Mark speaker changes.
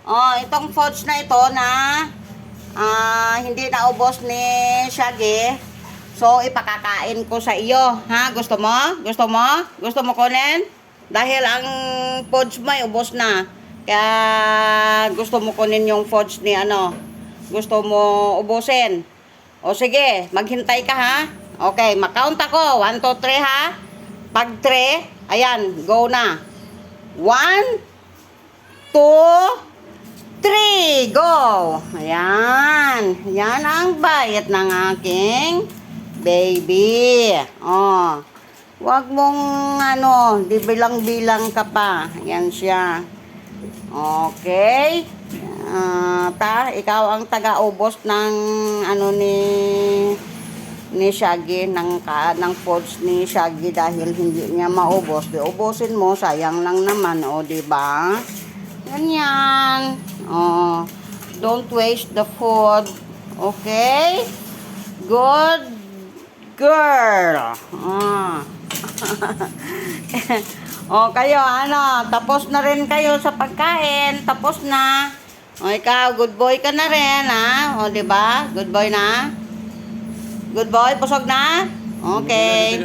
Speaker 1: Oh, itong fudge na ito na hindi naubos ni Shaggy. So, ipakakain ko sa iyo. Ha? Gusto mo? Gusto mo? Gusto mo kunin? Dahil ang fudge mo ay ubos na. Kaya gusto mo kunin yung fudge ni ano. Gusto mo ubusin. O sige, maghintay ka ha. Okay, makount ako. 1, 2, 3 ha. Pag 3, ayan, go na. 1, 2, 3, go! Ayan. Yan ang bayat ng aking baby. Oh. Huwag mong di bilang-bilang ka pa. Ayan siya. Okay. Ikaw ang taga-ubos ng ni Shaggy, ng fudge ni Shaggy dahil hindi niya maubos. Di ubusin mo, sayang lang naman, o diba? Ganyan. Oh, don't waste the food. Okay? Good girl. Oh, kayo, tapos na rin kayo sa pagkain. Tapos na. O, ikaw, good boy ka na rin, ha? O, diba? Good boy na? Good boy, busog na? Okay.